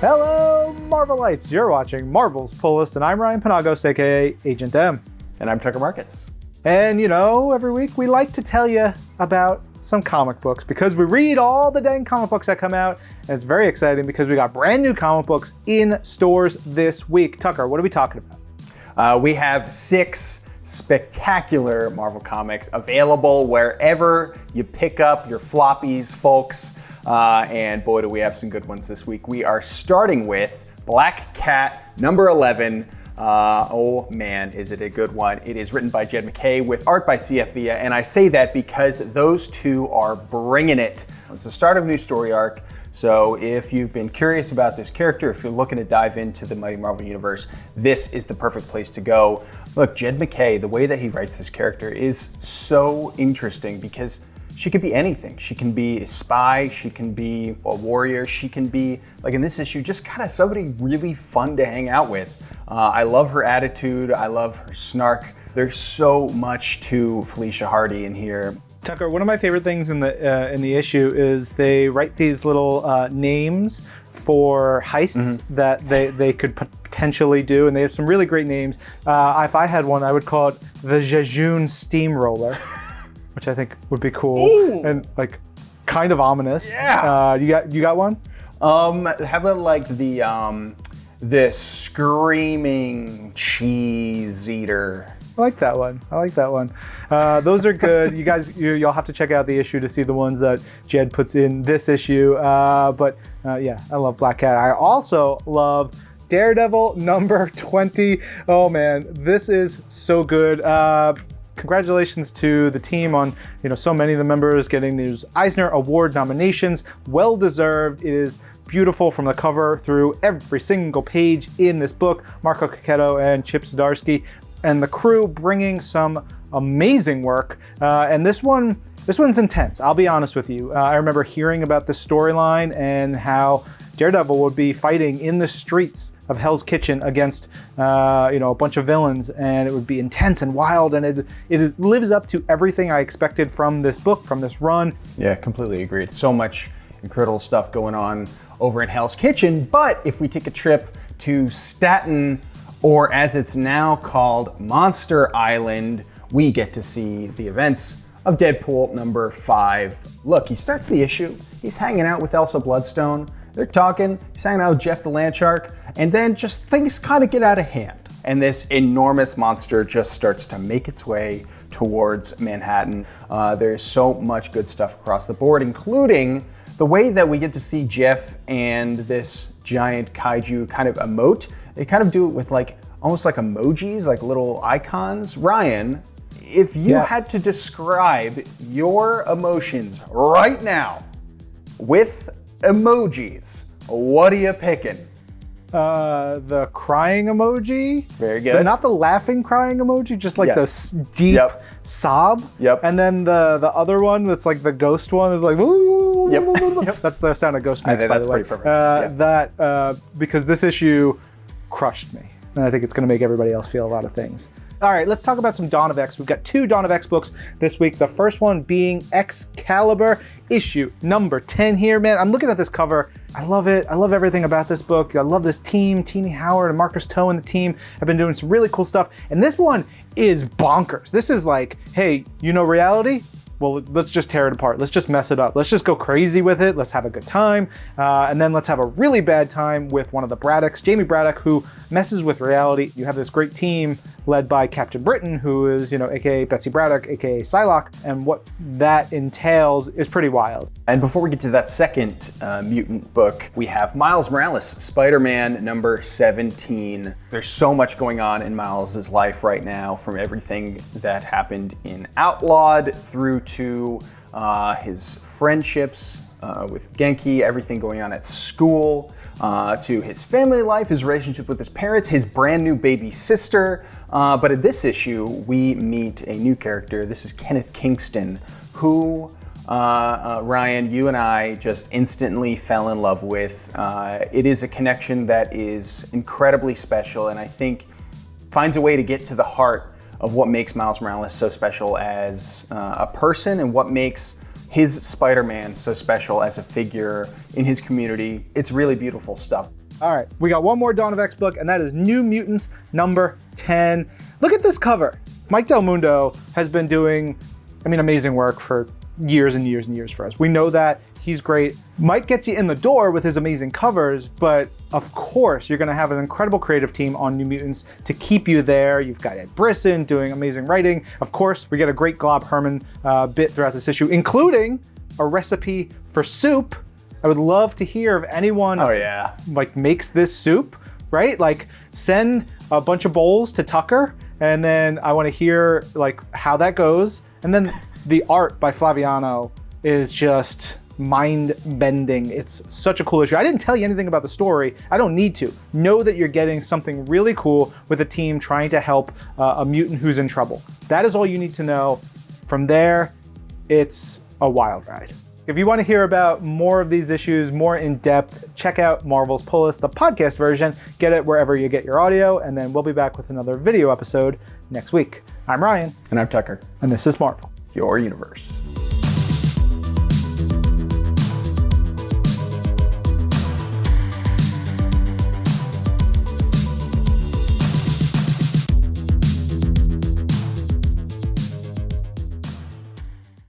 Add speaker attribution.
Speaker 1: Hello, Marvelites! You're watching Marvel's Pull List, and I'm Ryan Panagos, aka Agent M.
Speaker 2: And I'm Tucker Marcus.
Speaker 1: And you know, every week we like to tell you about some comic books because we read all the dang comic books that come out, and it's very exciting because we got brand new comic books in stores this week. Tucker, what are we talking about?
Speaker 2: We have 6 spectacular Marvel comics available wherever you pick up your floppies, folks. And boy, do we have some good ones this week. We are starting with Black Cat number 11. Oh man, is it a good one. It is written by Jed MacKay with art by CF Villa, and I say that because those two are bringing it. It's the start of a new story arc, so if you've been curious about this character, if you're looking to dive into the Mighty Marvel Universe, this is the perfect place to go. Look, Jed MacKay, the way that he writes this character is so interesting because she could be anything. She can be a spy, she can be a warrior, she can be, like in this issue, just kind of somebody really fun to hang out with. I love her attitude, I love her snark. There's so much to Felicia Hardy in here.
Speaker 1: Tucker, one of my favorite things in the issue is they write these little names for heists that they could potentially do, and they have some really great names. If I had one, I would call it the Jejune Steamroller, which I think would be cool. Ooh. And like kind of ominous.
Speaker 2: Yeah.
Speaker 1: You got one?
Speaker 2: How about like the screaming cheese eater?
Speaker 1: I like that one. Those are good. You guys, you'll have to check out the issue to see the ones that Jed puts in this issue. Yeah, I love Black Cat. I also love Daredevil number 20. Oh man, this is so good. Congratulations to the team on so many of the members getting these EISNER Award nominations. Well deserved. It is beautiful from the cover through every single page in this book. Marco Cacchetto and Chip Zdarsky and the crew bringing some amazing work. And this one's intense. I'll be honest with you. I remember hearing about this storyline and how Daredevil would be fighting in the streets of Hell's Kitchen against a bunch of villains, and it would be intense and wild, and it lives up to everything I expected from this book, from this run.
Speaker 2: Yeah, completely agreed. So much incredible stuff going on over in Hell's Kitchen, but if we take a trip to Staten, or as it's now called, Monster Island, we get to see the events of Deadpool number 5. Look, he starts the issue, he's hanging out with Elsa Bloodstone, they're talking, he's hanging out with Jeff the Landshark, and then just things kind of get out of hand. And this enormous monster just starts to make its way towards Manhattan. There's so much good stuff across the board, including the way that we get to see Jeff and this giant kaiju kind of emote. They kind of do it with almost like emojis, like little icons. Ryan, if you had to describe your emotions right now with emojis, what are you picking?
Speaker 1: The crying emoji.
Speaker 2: Very good.
Speaker 1: Not the laughing crying emoji, just like the deep sob.
Speaker 2: Yep.
Speaker 1: And then the other one that's like the ghost one is like,
Speaker 2: Yep.
Speaker 1: That's the sound a ghost makes, by the way.
Speaker 2: That's pretty perfect.
Speaker 1: Because this issue crushed me. And I think it's going to make everybody else feel a lot of things. All right, let's talk about some Dawn of X. We've got 2 Dawn of X books this week. The first one being Excalibur, issue number 10 here. Man, I'm looking at this cover. I love it. I love everything about this book. I love this team. Teeny Howard and Marcus Toe and the team have been doing some really cool stuff. And this one is bonkers. This is like, hey, reality? Well, let's just tear it apart. Let's just mess it up. Let's just go crazy with it. Let's have a good time. And then let's have a really bad time with one of the Braddocks, Jamie Braddock, who messes with reality. You have this great team led by Captain Britain, who is, aka Betsy Braddock, aka Psylocke. And what that entails is pretty wild.
Speaker 2: And before we get to that second mutant book, we have Miles Morales, Spider-Man number 17. There's so much going on in Miles' life right now, from everything that happened in Outlawed through to his friendships with Genki, everything going on at school, to his family life, his relationship with his parents, his brand new baby sister. But in this issue, we meet a new character. This is Kenneth Kingston, who Ryan, you and I just instantly fell in love with. It is a connection that is incredibly special, and I think finds a way to get to the heart of what makes Miles Morales so special as a person, and what makes his Spider-Man so special as a figure in his community. It's really beautiful stuff.
Speaker 1: All right, we got one more Dawn of X book, and that is New Mutants number 10. Look at this cover. Mike Del Mundo has been doing, amazing work for years and years and years for us. We know that. He's great. Mike gets you in the door with his amazing covers, but of course, you're gonna have an incredible creative team on New Mutants to keep you there. You've got Ed Brisson doing amazing writing. Of course, we get a great Glob Herman bit throughout this issue, including a recipe for soup. I would love to hear if anyone makes this soup, right? Like send a bunch of bowls to Tucker, and then I wanna hear like how that goes. And then the art by Flaviano is just mind-bending. It's such a cool issue. I didn't tell you anything about the story. I don't need to. Know that you're getting something really cool with a team trying to help a mutant who's in trouble. That is all you need to know. From there, it's a wild ride. If you want to hear about more of these issues, more in depth, check out Marvel's Pull List, the podcast version. Get it wherever you get your audio, and then we'll be back with another video episode next week. I'm Ryan.
Speaker 2: And I'm Tucker.
Speaker 1: And this is Marvel,
Speaker 2: your universe.